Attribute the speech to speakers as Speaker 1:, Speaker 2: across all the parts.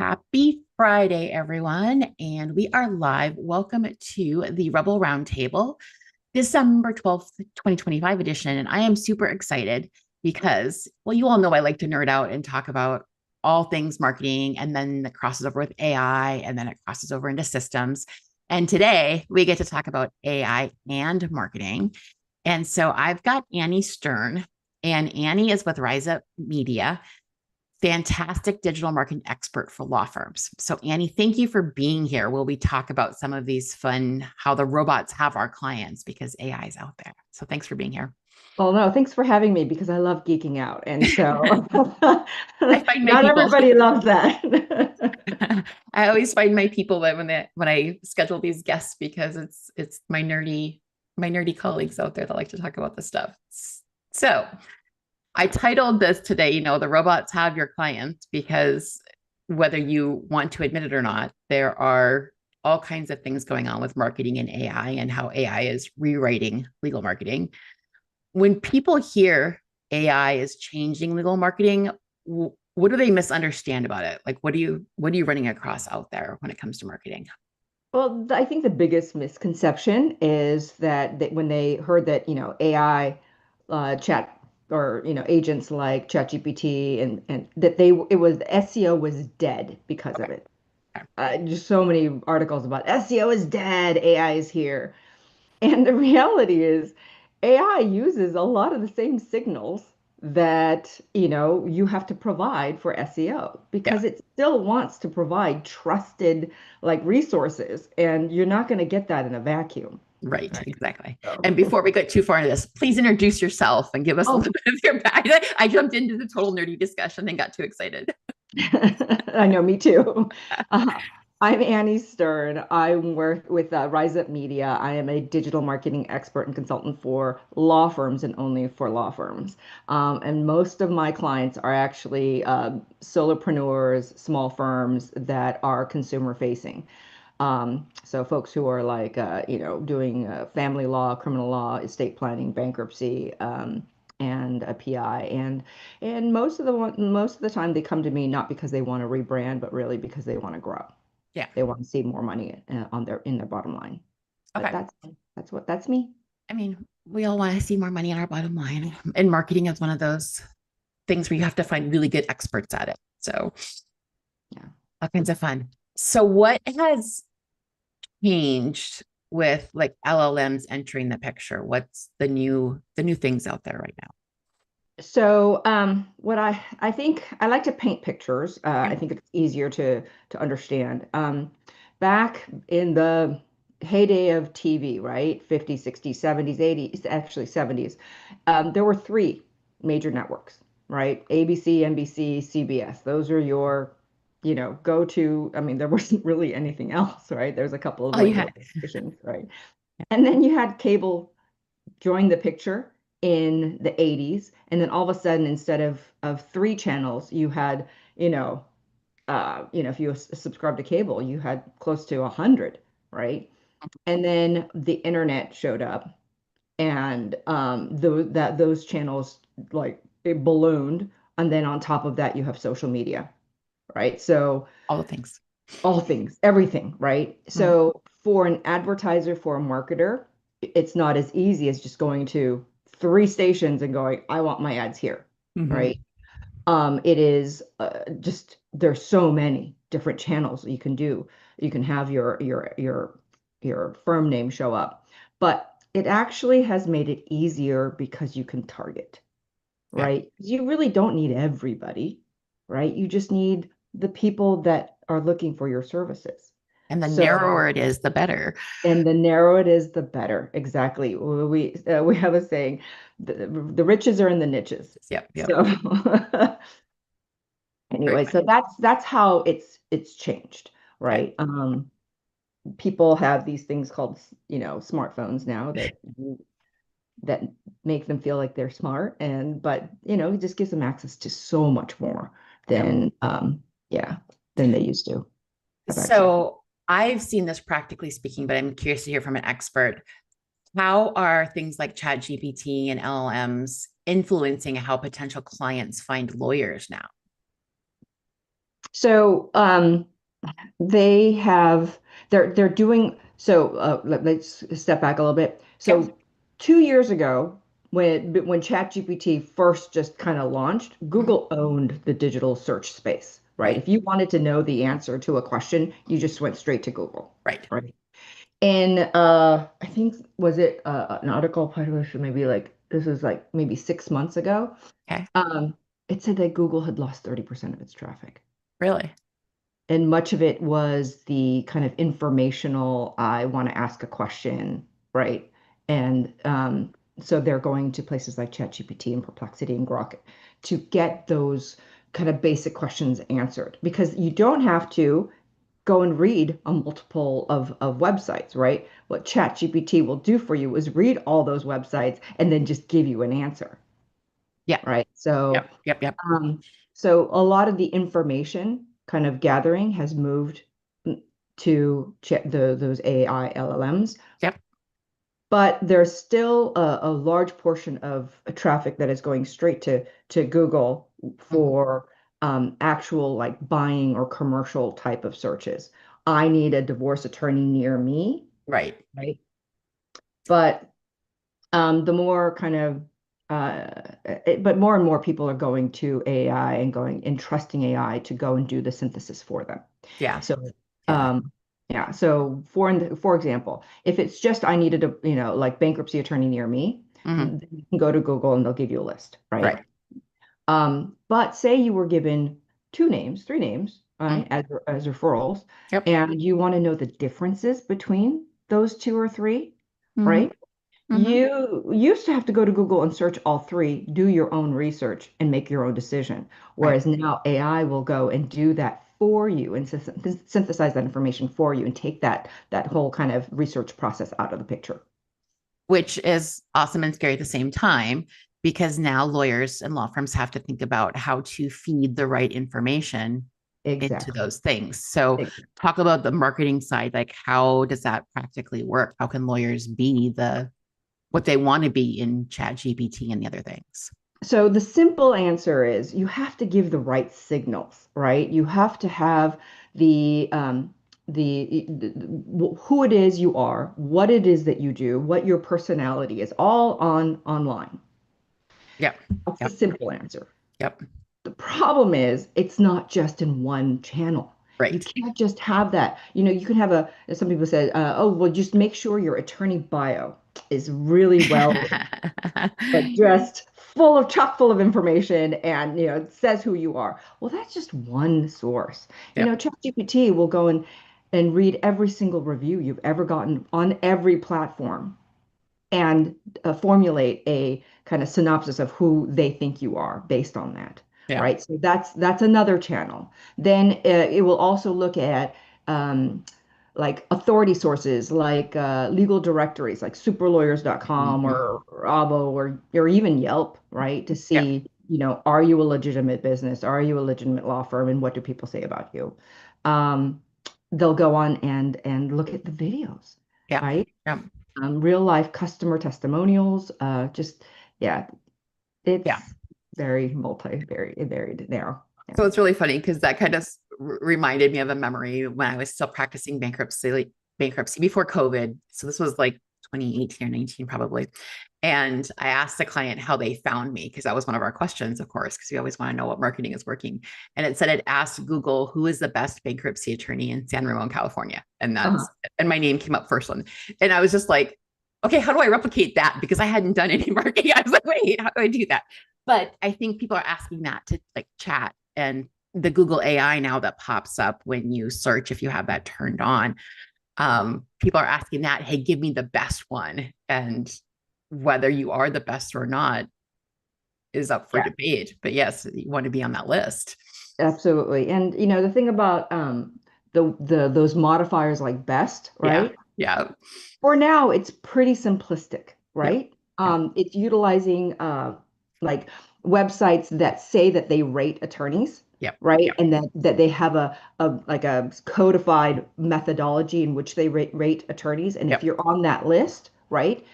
Speaker 1: Happy Friday, everyone. And we are live. Welcome to the Rebel Roundtable, December 12th, 2025 edition. And I am super excited because, well, you all know I like to nerd out and talk about all things marketing, and then it crosses over with AI, and then it crosses over into systems. And today we get to talk about AI and marketing. And so I've got Annie Stern, and Annie is with Rise Up Media, fantastic digital marketing expert for law firms. So, Annie, thank you for being here. Will we talk about some of these fun, how the robots have our clients because AI is out there? So, thanks for being here.
Speaker 2: Well, no, thanks for having me because I love geeking out. And so
Speaker 1: I find my
Speaker 2: not
Speaker 1: people.
Speaker 2: everybody loves that.
Speaker 1: I always find my people that when I schedule these guests because it's my nerdy colleagues out there that like to talk about this stuff. So I titled this today, the robots have your clients, because whether you want to admit it or not, there are all kinds of things going on with marketing and AI and how AI is rewriting legal marketing. When people hear AI is changing legal marketing, what do they misunderstand about it? Like, what are you running across out there when it comes to marketing?
Speaker 2: Well, I think the biggest misconception is that when they heard that, AI chat or, agents like ChatGPT and that it was SEO was dead because
Speaker 1: Okay.
Speaker 2: of it. Just so many articles about SEO is dead, AI is here. And the reality is, AI uses a lot of the same signals that, you have to provide for SEO
Speaker 1: Yeah.
Speaker 2: because it still wants to provide trusted like resources, and you're not going to get that in a vacuum.
Speaker 1: Right,
Speaker 2: Right.
Speaker 1: exactly.
Speaker 2: So,
Speaker 1: And before we get too far into this, please introduce yourself and give us a
Speaker 2: oh,
Speaker 1: little bit of your back. I jumped into the total nerdy discussion and got too excited.
Speaker 2: I know, me too. Uh, I'm Annie Stern. I work with Rise Up Media. I am a digital marketing expert and consultant for law firms and only for law firms. And most of my clients are actually solopreneurs, small firms that are consumer facing. So folks who are like, doing family law, criminal law, estate planning, bankruptcy, and a PI. And most of the time they come to me not because they want to rebrand, but really because they want to grow.
Speaker 1: Yeah.
Speaker 2: They want to see more money on their bottom line. But
Speaker 1: Okay.
Speaker 2: that's me.
Speaker 1: I mean, we all want to see more money on our bottom line. And marketing is one of those things where you have to find really good experts at it. So
Speaker 2: Yeah.
Speaker 1: all kinds of fun. So what has changed with like LLMs entering the picture? What's the new things out there right now?
Speaker 2: So, what I think I like to paint pictures.
Speaker 1: Yeah.
Speaker 2: I think it's easier to understand. Back in the heyday of TV, right? 50s, 60s, 70s, 80s, actually 70s, there were three major networks, right? ABC, NBC, CBS. Those are your, go-to. I mean, there wasn't really anything else, right? There's a couple of
Speaker 1: Oh, you
Speaker 2: like
Speaker 1: had
Speaker 2: local stations, right? And then you had cable joined the picture in the 80s, and then all of a sudden instead of three channels you had, if you subscribed to cable you had close to 100, right? And then the internet showed up, and those channels, like, it ballooned, and then on top of that you have social media, right? So
Speaker 1: all the things.
Speaker 2: all things, everything, right?
Speaker 1: Mm.
Speaker 2: So for an advertiser, for a marketer, it's not as easy as just going to three stations and going, I want my ads here,
Speaker 1: Mhm.
Speaker 2: right? It is just there's so many different channels you can do. You can have your firm name show up, but it actually has made it easier because you can target,
Speaker 1: Yeah.
Speaker 2: right? You really don't need everybody, right? You just need the people that are looking for your services.
Speaker 1: And the narrower
Speaker 2: So,
Speaker 1: it is, the better.
Speaker 2: and the narrower it is, the better. Exactly. We have a saying, the riches are in the niches.
Speaker 1: Yep. Yep.
Speaker 2: So
Speaker 1: Very
Speaker 2: anyway,
Speaker 1: fun.
Speaker 2: so that's how it's changed,
Speaker 1: Okay.
Speaker 2: right? People have these things called, smartphones now that make them feel like they're smart, but it just gives them access to so much more
Speaker 1: Yep.
Speaker 2: than yeah, than they used to have access.
Speaker 1: So I've seen this practically speaking, but I'm curious to hear from an expert. How are things like ChatGPT and LLMs influencing how potential clients find lawyers now?
Speaker 2: So they have they're doing so let's step back a little bit.
Speaker 1: Yep.
Speaker 2: So 2 years ago, when ChatGPT first just kind of launched,
Speaker 1: Mhm.
Speaker 2: Google owned the digital search space, right?
Speaker 1: Right.
Speaker 2: If you wanted to know the answer to a question, you just went straight to Google,
Speaker 1: Right.
Speaker 2: right? And I think was it an article published maybe like this was like maybe 6 months ago.
Speaker 1: Okay.
Speaker 2: Um, it said that Google had lost 30% of its traffic.
Speaker 1: Really?
Speaker 2: And much of it was the kind of informational, I want to ask a question, right? And so they're going to places like ChatGPT and Perplexity and Grok to get those kind of basic questions answered because you don't have to go and read a multiple of websites, right? What ChatGPT will do for you is read all those websites and then just give you an answer,
Speaker 1: Yeah.
Speaker 2: right? So
Speaker 1: Yep. Yep. Yep.
Speaker 2: um, so a lot of the information kind of gathering has moved to those AI LLMs,
Speaker 1: Yep.
Speaker 2: but there's still a large portion of traffic that is going straight to Google
Speaker 1: Mhm.
Speaker 2: for actual like buying or commercial type of searches. I need a divorce attorney near me,
Speaker 1: Right.
Speaker 2: right? But the more kind of but more and more people are going to AI and going and trusting AI to go and do the synthesis for them.
Speaker 1: Yeah.
Speaker 2: So
Speaker 1: Yeah.
Speaker 2: yeah, so for example, if it's just I needed a like bankruptcy attorney near me,
Speaker 1: Hmm.
Speaker 2: then you can go to Google and they'll give you a list, right?
Speaker 1: Right.
Speaker 2: But say you were given two names, three names,
Speaker 1: Mhm.
Speaker 2: right, as referrals,
Speaker 1: Yep.
Speaker 2: and you want to know the differences between those two or three,
Speaker 1: Hmm.
Speaker 2: right?
Speaker 1: Hmm.
Speaker 2: You used to have to go to Google and search all three, do your own research, and make your own decision.
Speaker 1: Right.
Speaker 2: Whereas now AI will go and do that for you and synthesize that information for you and take that whole kind of research process out of the picture.
Speaker 1: Which is awesome and scary at the same time because now lawyers and law firms have to think about how to feed the right information into
Speaker 2: Exactly.
Speaker 1: those things. So,
Speaker 2: Exactly.
Speaker 1: talk about the marketing side. Like, how does that practically work? How can lawyers be the what they want to be in Chat GPT and the other things?
Speaker 2: So the simple answer is you have to give the right signals, right? You have to have the who it is you are, what it is that you do, what your personality is, all online.
Speaker 1: Yep.
Speaker 2: That's the
Speaker 1: Yep.
Speaker 2: simple answer.
Speaker 1: Yep.
Speaker 2: The problem is it's not just in one channel. You
Speaker 1: Right.
Speaker 2: can't just have that. You can have as some people said, oh, well, just make sure your attorney bio is really well like dressed full of chock full of information and it says who you are. Well, that's just one source.
Speaker 1: Yep.
Speaker 2: ChatGPT will go and read every single review you've ever gotten on every platform and formulate a kind of synopsis of who they think you are based on that,
Speaker 1: Yeah.
Speaker 2: right? So that's another channel. Then it will also look at um, like authority sources, like legal directories, like superlawyers.com
Speaker 1: Mhm.
Speaker 2: or Avo or even Yelp, right? To
Speaker 1: Yep.
Speaker 2: see, are you a legitimate business? Are you a legitimate law firm? And what do people say about you? Um, they'll go on and look at the videos,
Speaker 1: Yep.
Speaker 2: right?
Speaker 1: Yep.
Speaker 2: Real life customer testimonials. Yeah,
Speaker 1: Yeah.
Speaker 2: it's very narrow. Yeah.
Speaker 1: So it's really funny because that kind of reminded me of a memory when I was still practicing bankruptcy before COVID. So this was like 2018 or 19 probably. And I asked the client how they found me because that was one of our questions, of course, because we always want to know what marketing is working. And it said it asked Google who is the best bankruptcy attorney in San Ramon, California.
Speaker 2: Uh-huh.
Speaker 1: And my name came up first one. And I was just like, okay, how do I replicate that? Because I hadn't done any marketing. I was like, wait, how do I do that? But I think people are asking that to like chat and the Google AI now that pops up when you search, if you have that turned on, people are asking that, hey, give me the best one. And whether you are the best or not is up for
Speaker 2: Yeah,
Speaker 1: debate. But yes, you want to be on that list.
Speaker 2: absolutely. And the thing about the those modifiers like best,
Speaker 1: Yeah.
Speaker 2: right?
Speaker 1: Yeah.
Speaker 2: For now, it's pretty simplistic,
Speaker 1: Yep.
Speaker 2: right?
Speaker 1: Yep.
Speaker 2: It's utilizing like websites that say that they rate attorneys,
Speaker 1: Yep.
Speaker 2: right?
Speaker 1: Yep.
Speaker 2: And that they have a like a codified methodology in which they rate attorneys. And if
Speaker 1: Yep.
Speaker 2: you're on that list, right,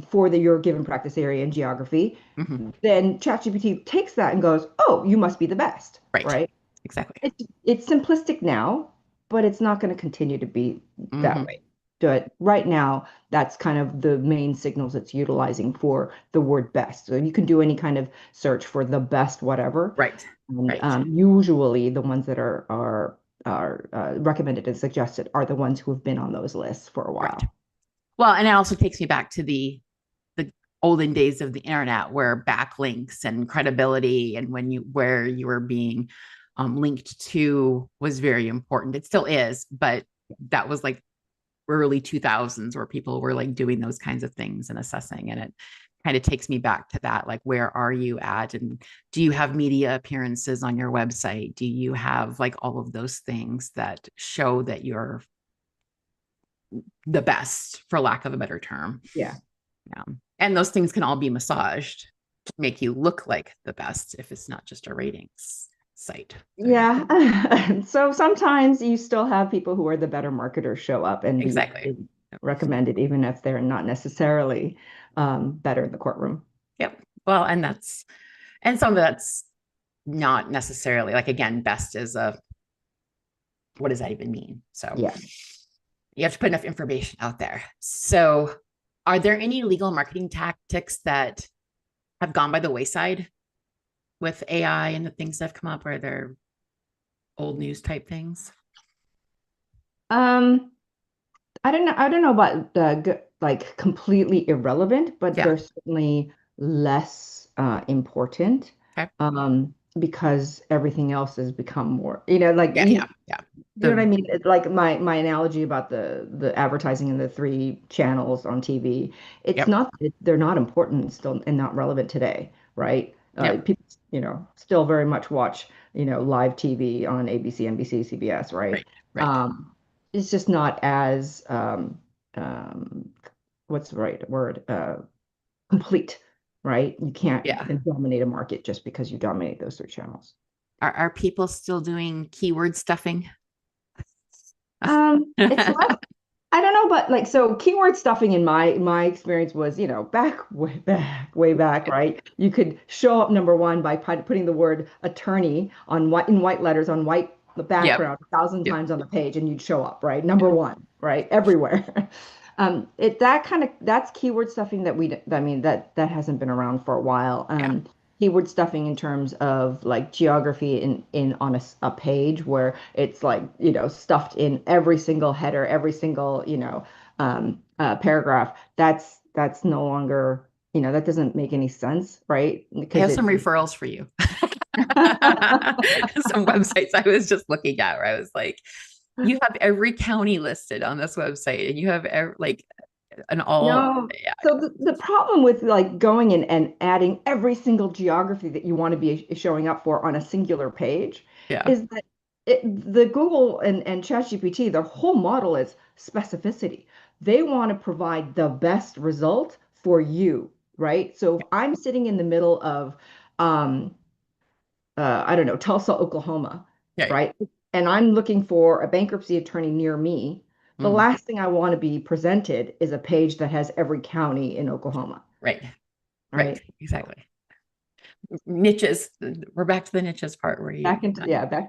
Speaker 2: for your given practice area and geography,
Speaker 1: Mm-hmm.
Speaker 2: then ChatGPT takes that and goes, "Oh, you must be the best,"
Speaker 1: Right.
Speaker 2: right?
Speaker 1: exactly.
Speaker 2: It's simplistic now, but it's not going to continue to be that
Speaker 1: Hmm.
Speaker 2: way. But right now, that's kind of the main signals it's utilizing for the word best. So you can do any kind of search for the best whatever,
Speaker 1: Right.
Speaker 2: and
Speaker 1: Right.
Speaker 2: usually the ones that are recommended and suggested are the ones who have been on those lists for a
Speaker 1: Right.
Speaker 2: while.
Speaker 1: Well, and it also takes me back to the olden days of the internet where backlinks and credibility and when you where you were being linked to was very important. It still is, but that was like early 2000s where people were like doing those kinds of things and assessing, and it kind of takes me back to that, like where are you at, and do you have media appearances on your website, do you have like all of those things that show that you're the best, for lack of a better term.
Speaker 2: Yeah.
Speaker 1: Yeah. And those things can all be massaged to make you look like the best if it's not just a ratings site. So yeah,
Speaker 2: Yeah. So sometimes you still have people who are the better marketers show up and
Speaker 1: exactly.
Speaker 2: be recommended, even if they're not necessarily better in the courtroom.
Speaker 1: Yep. Well, and some of that's not necessarily like, again, best is a, what does that even mean? So
Speaker 2: Yeah.
Speaker 1: you have to put enough information out there. So are there any legal marketing tactics that have gone by the wayside with AI and the things that have come up? Are there old news type things?
Speaker 2: Um, I don't know about like completely irrelevant, but
Speaker 1: Yeah.
Speaker 2: they're certainly less important
Speaker 1: Okay.
Speaker 2: because everything else has become more, like
Speaker 1: Yeah. Yeah. Yeah.
Speaker 2: you know what I
Speaker 1: The
Speaker 2: mean? It's like my analogy about the advertising and the three channels on TV. It's
Speaker 1: Yep.
Speaker 2: not they're not important still and not relevant today, right?
Speaker 1: Yep.
Speaker 2: People, still very much watch, live TV on ABC, NBC, CBS, right?
Speaker 1: Right. Right.
Speaker 2: Um, it's just not as um, what's the right word? Complete, right? You can't
Speaker 1: Yeah.
Speaker 2: dominate a market just because you dominate those three channels.
Speaker 1: Are people still doing keyword stuffing?
Speaker 2: It's less. I don't know, but like so keyword stuffing in my experience was, way back, right? You could show up number one by putting the word attorney on white letters on white
Speaker 1: Yep.
Speaker 2: background 1,000
Speaker 1: Yep.
Speaker 2: times on the page, and you'd show up, right? Number one, right? Everywhere. That's keyword stuffing that I mean that hasn't been around for a while.
Speaker 1: Yeah.
Speaker 2: Keyword stuffing in terms of like geography in on a page where it's like stuffed in every single header, every single paragraph. That's no longer, that doesn't make any sense, right?
Speaker 1: I
Speaker 2: Because
Speaker 1: have some
Speaker 2: it's
Speaker 1: referrals for you. Some websites I was just looking at where I was like, you have every county listed on this website, and you have like an all.
Speaker 2: no.
Speaker 1: Yeah.
Speaker 2: So the problem with like going in and adding every single geography that you want to be showing up for on a singular page
Speaker 1: Yeah.
Speaker 2: is that the Google and ChatGPT, their whole model is specificity. They want to provide the best result for you, right? So if I'm sitting in the middle of um, I don't know, Tulsa, Oklahoma,
Speaker 1: Yeah.
Speaker 2: right? And I'm looking for a bankruptcy attorney near me. The
Speaker 1: Mm,
Speaker 2: last thing I want to be presented is a page that has every county in Oklahoma,
Speaker 1: right. Right.
Speaker 2: right? So
Speaker 1: Exactly. Niches. We're back to the niches part where
Speaker 2: back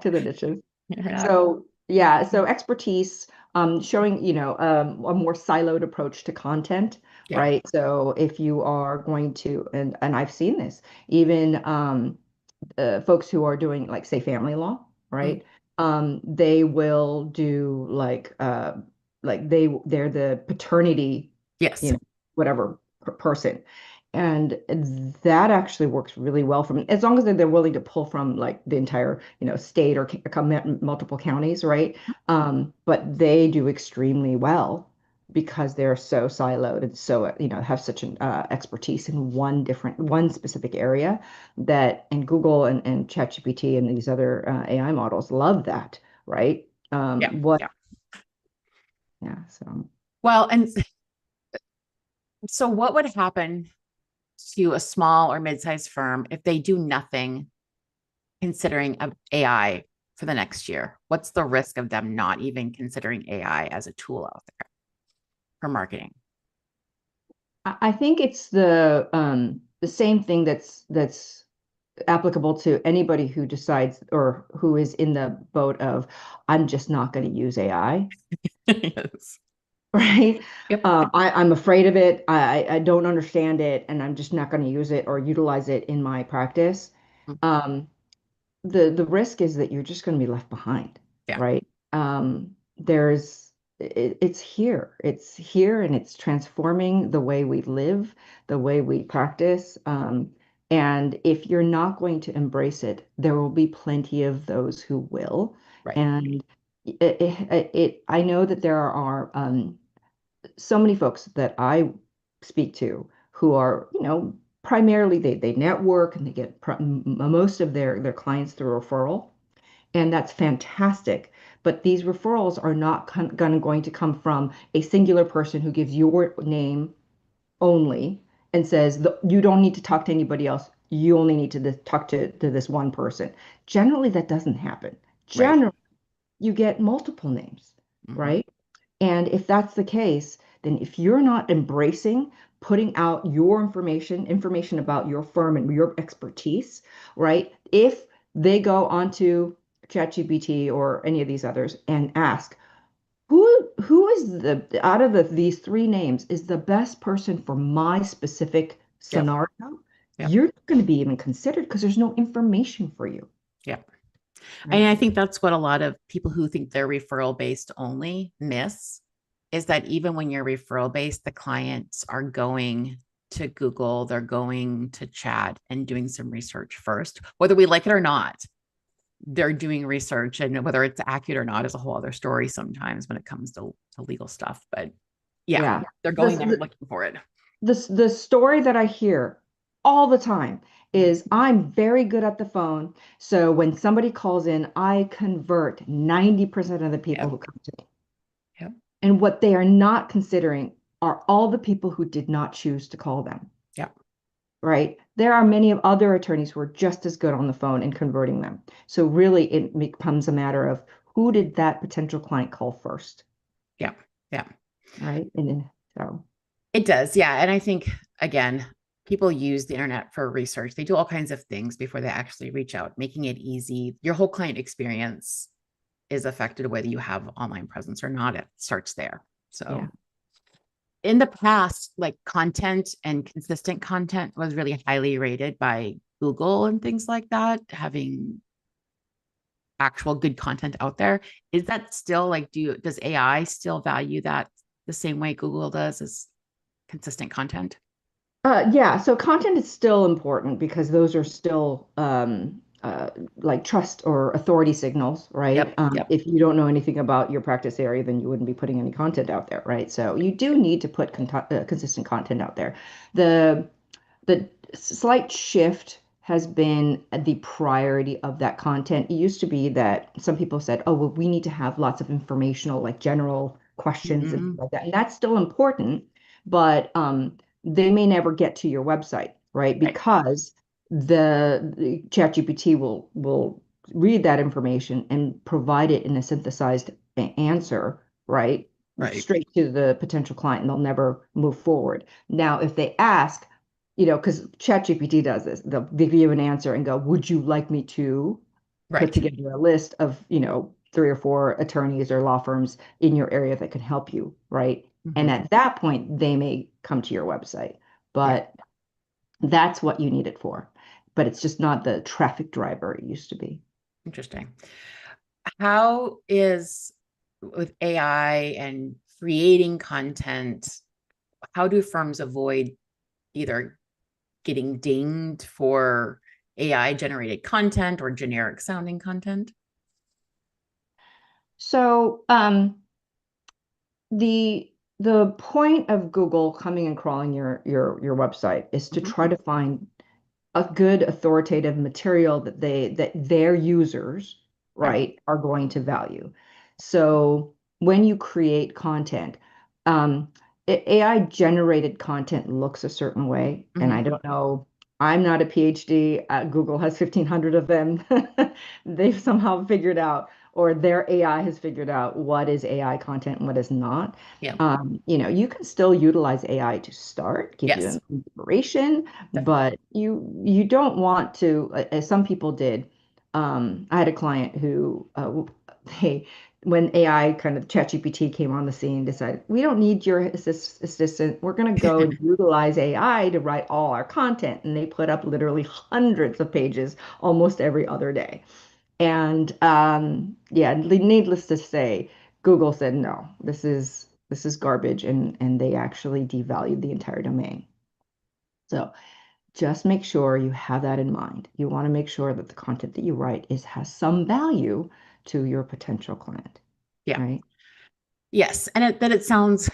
Speaker 2: to the niches.
Speaker 1: you're not.
Speaker 2: So yeah, so expertise, showing, a more siloed approach to content,
Speaker 1: Yeah.
Speaker 2: right? So if you are going to, and I've seen this, even folks who are doing like say family law,
Speaker 1: Mm,
Speaker 2: right? They will do like they're the paternity,
Speaker 1: yes.
Speaker 2: whatever person. And that actually works really well for them, as long as they're willing to pull from like the entire, state or multiple counties, right? But they do extremely well because they're so siloed and so, have such an expertise in one specific area that, and Google and ChatGPT and these other AI models love that, right?
Speaker 1: Yeah.
Speaker 2: What,
Speaker 1: Yeah.
Speaker 2: yeah, so.
Speaker 1: Well, and so what would happen to a small or mid-sized firm if they do nothing considering AI for the next year? What's the risk of them not even considering AI as a tool out there for marketing?
Speaker 2: I think it's the same thing that's applicable to anybody who decides or who is in the boat of, I'm just not going to use AI,
Speaker 1: Yes.
Speaker 2: right?
Speaker 1: Yep.
Speaker 2: I'm afraid of it. I don't understand it, and I'm just not going to use it or utilize it in my practice.
Speaker 1: Mhm.
Speaker 2: Um, the risk is that you're just going to be left behind,
Speaker 1: Yeah.
Speaker 2: right? It's here. It's here and it's transforming the way we live, the way we practice. And if you're not going to embrace it, there will be plenty of those who will.
Speaker 1: Right.
Speaker 2: And I know that there are so many folks that I speak to who are, primarily they network and they get most of their clients through referral, and that's fantastic. But these referrals are not going to come from a singular person who gives your name only and says you don't need to talk to anybody else. You only need to talk to this one person. Generally, that doesn't happen.
Speaker 1: Right.
Speaker 2: Generally, you get multiple names,
Speaker 1: Hmm.
Speaker 2: right? And if that's the case, then if you're not embracing putting out your information about your firm and your expertise, right? If they go onto ChatGPT or any of these others and ask, who is out of these three names is the best person for my specific
Speaker 1: Yep.
Speaker 2: scenario,
Speaker 1: Yep.
Speaker 2: you're not going to be even considered because there's no information for you,
Speaker 1: Yep. And
Speaker 2: right?
Speaker 1: I think that's what a lot of people who think they're referral based only miss is that even when you're referral based, the clients are going to Google, they're going to chat and doing some research first, whether we like it or not. They're doing research, and whether it's accurate or not is a whole other story sometimes when it comes to legal stuff. But yeah,
Speaker 2: Yeah.
Speaker 1: they're going
Speaker 2: This,
Speaker 1: there looking for it.
Speaker 2: the story that I hear all the time is I'm very good at the phone. So when somebody calls in, I convert 90% of the people
Speaker 1: Yep.
Speaker 2: who come to me.
Speaker 1: Yep.
Speaker 2: And what they are not considering are all the people who did not choose to call them,
Speaker 1: Yep.
Speaker 2: right? There are many of other attorneys who are just as good on the phone in converting them. So really it becomes a matter of who did that potential client call first,
Speaker 1: Yep. Yep.
Speaker 2: right? And then so
Speaker 1: It does. Yeah. And I think, again, people use the internet for research. They do all kinds of things before they actually reach out, making it easy. Your whole client experience is affected whether you have online presence or not. It starts there.
Speaker 2: yeah.
Speaker 1: So, in the past, like content and consistent content was really highly rated by Google and things like that, having actual good content out there. Is that still like, does AI still value that the same way Google does as consistent content?
Speaker 2: Yeah, so content is still important because those are still like trust or authority signals, right?
Speaker 1: Yep. Yep.
Speaker 2: If you don't know anything about your practice area, then you wouldn't be putting any content out there, right? So you do need to put consistent content out there. The the slight shift has been the priority of that content. It used to be that some people said, oh, well, we need to have lots of informational, like general questions and things
Speaker 1: Mhm.
Speaker 2: like that. And that's still important, but they may never get to your website, right?
Speaker 1: Right.
Speaker 2: Because the ChatGPT will read that information and provide it in a synthesized answer, right?
Speaker 1: Right.
Speaker 2: Straight to the potential client, and they'll never move forward. Now, if they ask, because ChatGPT does this. They'll give you an answer and go, would you like me to put
Speaker 1: Right.
Speaker 2: together a list of, three or four attorneys or law firms in your area that can help you, right? And
Speaker 1: Mhm.
Speaker 2: at that point, they may come to your website.
Speaker 1: Yeah.
Speaker 2: But that's what you need it for. But it's just not the traffic driver it used to be.
Speaker 1: Interesting. How is with AI and creating content, how do firms avoid either getting dinged for AI generated content or generic sounding content?
Speaker 2: So the the point of Google coming and crawling your website is to
Speaker 1: Mhm.
Speaker 2: try to find a good authoritative material that their users,
Speaker 1: Yeah.
Speaker 2: right, are going to value. So when you create content, um, AI generated content looks a certain way, and I
Speaker 1: Mhm.
Speaker 2: don't know. I'm not a PhD. Google has 1,500 of them. They've somehow figured out or their AI has figured out what is AI content and what is not.
Speaker 1: Yeah.
Speaker 2: You can still utilize AI to start, give you
Speaker 1: Yes.
Speaker 2: an inspiration,
Speaker 1: Definitely.
Speaker 2: but you don't want to, as some people did. I had a client who they when AI kind of ChatGPT came on the scene, decided we don't need your assistant. We're going to go and utilize AI to write all our content, and they put up literally hundreds of pages almost every other day. And yeah, needless to say, Google said no, this is garbage, and they actually devalued the entire domain. So just make sure you have that in mind. You want to make sure that the content that you write has some value to your potential client,
Speaker 1: Yeah.
Speaker 2: right?
Speaker 1: Yes. And that it sounds,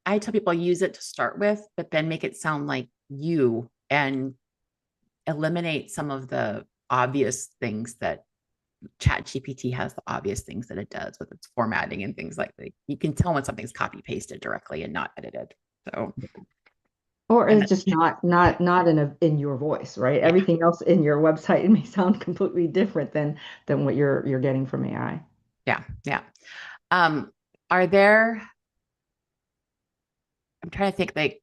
Speaker 1: I tell people use it to start with, but then make it sound like you and eliminate some of the obvious things that Chat GPT has, the obvious things that it does with its formatting and things like that. You can tell when something's copy pasted directly and not edited. So,
Speaker 2: Or
Speaker 1: and
Speaker 2: it's just not in your voice, right?
Speaker 1: yeah,
Speaker 2: Everything else in your website, it may sound completely different than what you're getting from AI.
Speaker 1: yeah, yeah. Um, are there, I'm trying to think like,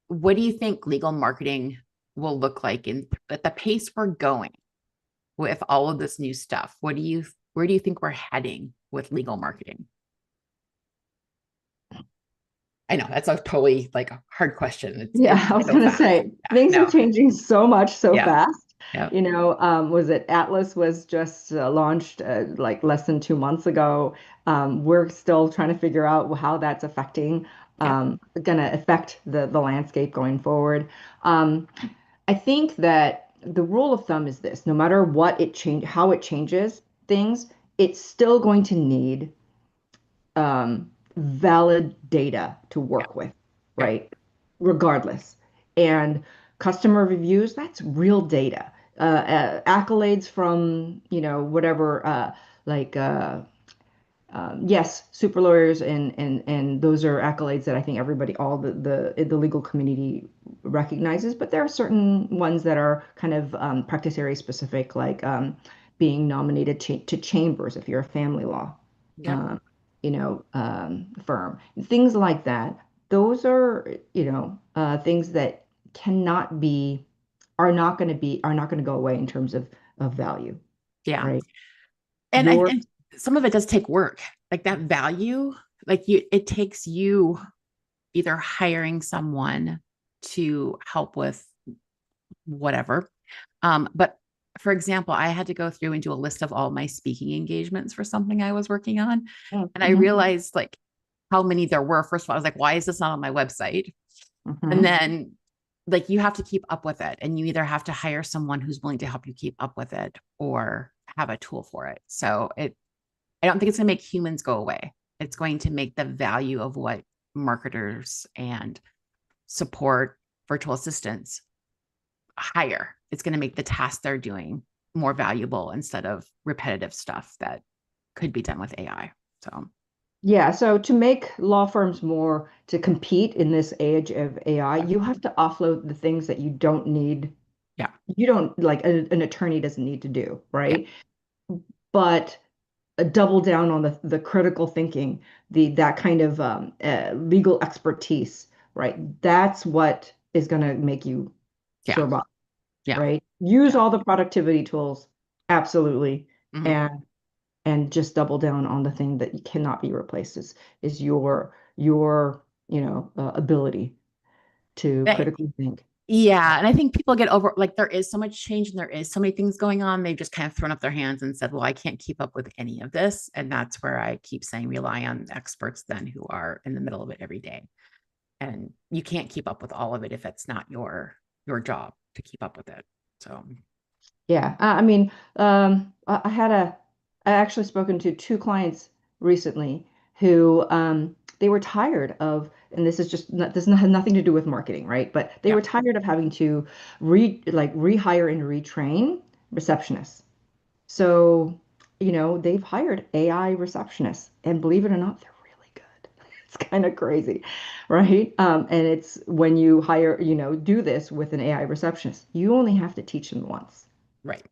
Speaker 1: what do you think legal marketing will look like in at the pace we're going with all of this new stuff? Where do you think we're heading with legal marketing? I know that's a totally like a hard question. It's
Speaker 2: Yeah, I was
Speaker 1: gonna go
Speaker 2: gonna
Speaker 1: fast.
Speaker 2: say
Speaker 1: Yeah,
Speaker 2: things are
Speaker 1: no,
Speaker 2: changing so much so
Speaker 1: yeah,
Speaker 2: fast.
Speaker 1: yeah,
Speaker 2: Was it Atlas was just launched like less than 2 months ago. We're still trying to figure out how that's
Speaker 1: yeah,
Speaker 2: gonna affect the landscape going forward. Um, I think that the rule of thumb is this: no matter how it changes things, it's still going to need valid data to
Speaker 1: yeah,
Speaker 2: work with,
Speaker 1: yeah,
Speaker 2: right? Regardless. And customer reviews, that's real data. Accolades from, whatever, like, yes, super lawyers and those are accolades that I think everybody, all the legal community recognizes. But there are certain ones that are kind of practice area specific, like being nominated to chambers if you're a family law,
Speaker 1: yep,
Speaker 2: um, firm, things like that. Those are things that cannot be are not going to go away in terms of value,
Speaker 1: yeah.
Speaker 2: right?
Speaker 1: And I
Speaker 2: Your
Speaker 1: think some of it does take work, like that value, like it takes you either hiring someone to help with whatever. But for example, I had to go through and do a list of all my speaking engagements for something I was working on. And I
Speaker 2: Mhm.
Speaker 1: realized like how many there were. First of all, I was like, why is this not on my website? And
Speaker 2: Mhm.
Speaker 1: then like you have to keep up with it. And you either have to hire someone who's willing to help you keep up with it or have a tool for it. So I don't think it's going to make humans go away. It's going to make the value of what marketers and support virtual assistants higher. It's going to make the task they're doing more valuable instead of repetitive stuff that could be done with AI. So,
Speaker 2: Yeah, so to make law firms more to compete in this age of AI, you have to offload the things that you don't need.
Speaker 1: yeah,
Speaker 2: You don't like an attorney doesn't need to do,
Speaker 1: yeah,
Speaker 2: right? But double down on the critical thinking, the that kind of legal expertise, right? That's what is going to make you
Speaker 1: yeah,
Speaker 2: survive,
Speaker 1: yeah,
Speaker 2: right? Use
Speaker 1: yeah.
Speaker 2: all the productivity tools, absolutely,
Speaker 1: Mm-hmm.
Speaker 2: and just double down on the thing that cannot be replaced is your ability to critically think.
Speaker 1: Yeah. And I think people get over like there is so much change and there is so many things going on. They've just kind of thrown up their hands and said, well, I can't keep up with any of this. And that's where I keep saying rely on experts then who are in the middle of it every day. And you can't keep up with all of it if it's not your job to keep up with it. So
Speaker 2: Yeah, I mean, I actually spoken to two clients recently who they were tired of, and this is just not, this has nothing to do with marketing, right? But they
Speaker 1: yeah,
Speaker 2: were tired of having to rehire and retrain receptionists. So, they've hired AI receptionists, and believe it or not, they're really good. It's kind of crazy, right? And it's when you do this with an AI receptionist, you only have to teach them once,
Speaker 1: right,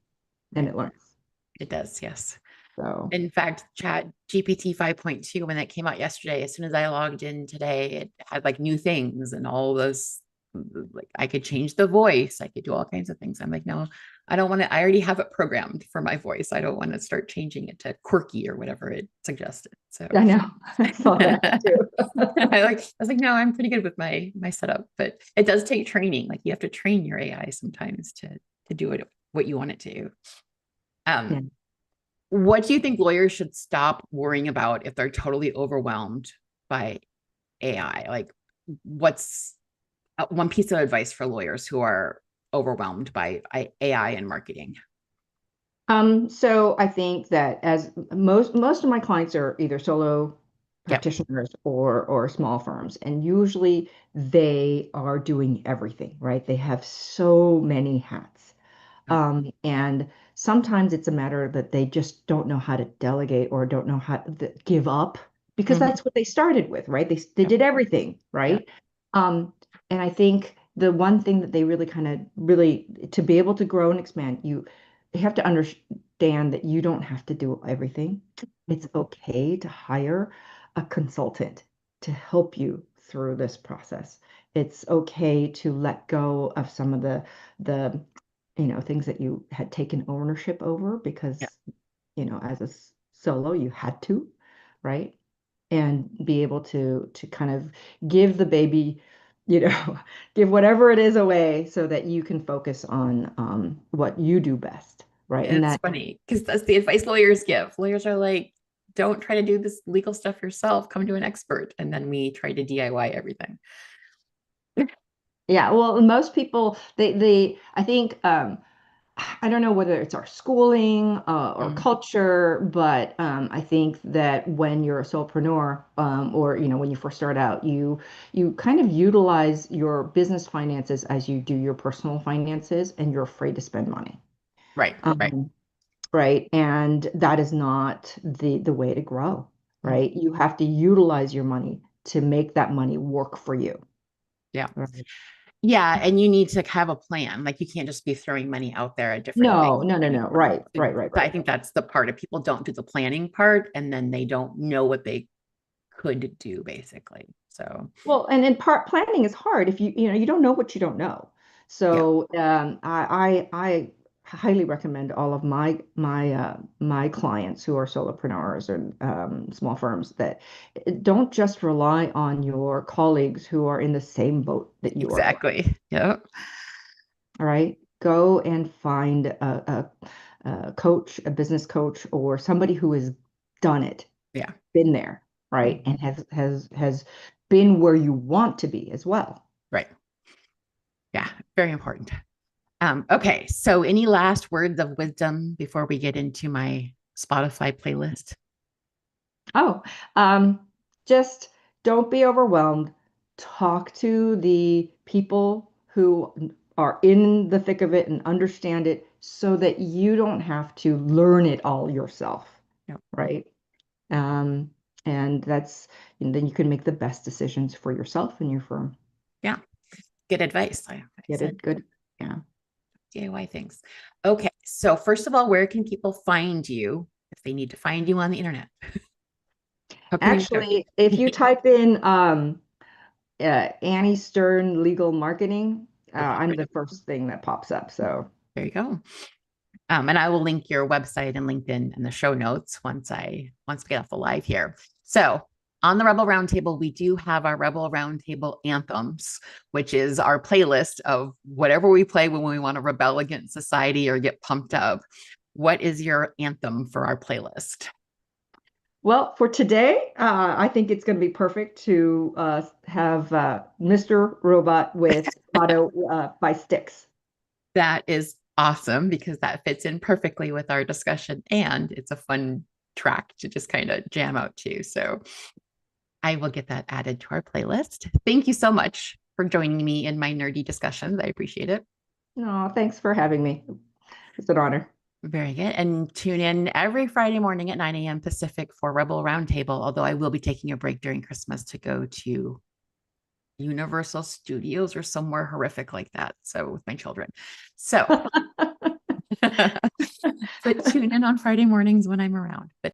Speaker 2: and
Speaker 1: right.
Speaker 2: it learns.
Speaker 1: It does, yes.
Speaker 2: So
Speaker 1: In fact, Chat GPT 5.2, when that came out yesterday, as soon as I logged in today, it had like new things and all those. Like I could change the voice, I could do all kinds of things. I'm like, no, I don't want to. I already have it programmed for my voice. I don't want to start changing it to quirky or whatever it suggested. So
Speaker 2: I know. I saw that too.
Speaker 1: I was like, no, I'm pretty good with my setup, but it does take training. Like you have to train your AI sometimes to do it what you want it to.
Speaker 2: Yeah.
Speaker 1: Um, what do you think lawyers should stop worrying about if they're totally overwhelmed by AI? Like, what's one piece of advice for lawyers who are overwhelmed by AI and marketing?
Speaker 2: So I think that as most of my clients are either solo
Speaker 1: Yep.
Speaker 2: practitioners or small firms, and usually they are doing everything, right? They have so many hats. And sometimes it's a matter that they just don't know how to delegate or don't know how to give up because
Speaker 1: Mm-hmm.
Speaker 2: that's what they started with, right? They
Speaker 1: Yep.
Speaker 2: did everything,
Speaker 1: Yep.
Speaker 2: right? And I think the one thing that they really kind of really to be able to grow and expand, you have to understand that you don't have to do everything. It's okay to hire a consultant to help you through this process. It's okay to let go of some of the things that you had taken ownership over
Speaker 1: Yep.
Speaker 2: because, as a solo, you had to, right? And be able to kind of give the baby, you know, give whatever it is away so that you can focus on what you do best, right? And
Speaker 1: It's
Speaker 2: that,
Speaker 1: funny because that's the advice lawyers give. Lawyers are like, don't try to do this legal stuff yourself. Come to an expert. And then we try to DIY everything.
Speaker 2: yeah, well, most people, I think, I don't know whether it's our schooling or
Speaker 1: Mm,
Speaker 2: culture, but I think that when you're a solopreneur or when you first start out, you kind of utilize your business finances as you do your personal finances, and you're afraid to spend money,
Speaker 1: right. Right.
Speaker 2: um, right? And that is not the way to grow,
Speaker 1: Mm,
Speaker 2: right? You have to utilize your money to make that money work for you.
Speaker 1: yeah.
Speaker 2: Right.
Speaker 1: Yeah. And you need to have a plan. Like you can't just be throwing money out there at different things
Speaker 2: No, no, no, no.
Speaker 1: anymore.
Speaker 2: Right, right, right,
Speaker 1: I
Speaker 2: right.
Speaker 1: think that's the part of people don't do the planning part and then they don't know what they could do basically. So
Speaker 2: Well, and in part planning is hard if you don't know what you don't know.
Speaker 1: yeah,
Speaker 2: So I highly recommend all of my clients who are solopreneurs and small firms that don't just rely on your colleagues who are in the same boat that you are,
Speaker 1: exactly. Yep.
Speaker 2: all right? Go and find a coach, a business coach, or somebody who has done it,
Speaker 1: Yeah.
Speaker 2: been there, right?
Speaker 1: Mhm.
Speaker 2: And has been where you want to be as well.
Speaker 1: Right. Yeah. Very important. Okay. So any last words of wisdom before we get into my Spotify playlist?
Speaker 2: Oh, just don't be overwhelmed. Talk to the people who are in the thick of it and understand it so that you don't have to learn it all yourself,
Speaker 1: Yep.
Speaker 2: right? Um, and then you can make the best decisions for yourself and your firm.
Speaker 1: Yeah. Good advice. I
Speaker 2: Get
Speaker 1: said
Speaker 2: it good. Yeah.
Speaker 1: DIY things. Okay. So first of all, where can people find you if they need to find you on the internet? How can you reach out
Speaker 2: Actually, if
Speaker 1: to
Speaker 2: you
Speaker 1: you?
Speaker 2: type in Annie Stern legal marketing, I'm
Speaker 1: Perfect.
Speaker 2: the first thing that pops up. So,
Speaker 1: There you go. And I will link your website and LinkedIn in the show notes once we get off the live here. So on the Rebel Roundtable, we do have our Rebel Roundtable anthems, which is our playlist of whatever we play when we want to rebel against society or get pumped up. What is your anthem for our playlist?
Speaker 2: well, for today, I think it's going to be perfect to have Mr. Robot with Auto by Styx.
Speaker 1: That is awesome because that fits in perfectly with our discussion and it's a fun track to just kind of jam out to. So I will get that added to our playlist. Thank you so much for joining me in my nerdy discussions. I appreciate it.
Speaker 2: No, thanks for having me. It's an honor.
Speaker 1: Very good. And tune in every Friday morning at 9 a.m. Pacific for Rebel Roundtable, although I will be taking a break during Christmas to go to Universal Studios or somewhere horrific like that. So with my children. So But tune in on Friday mornings when I'm around. But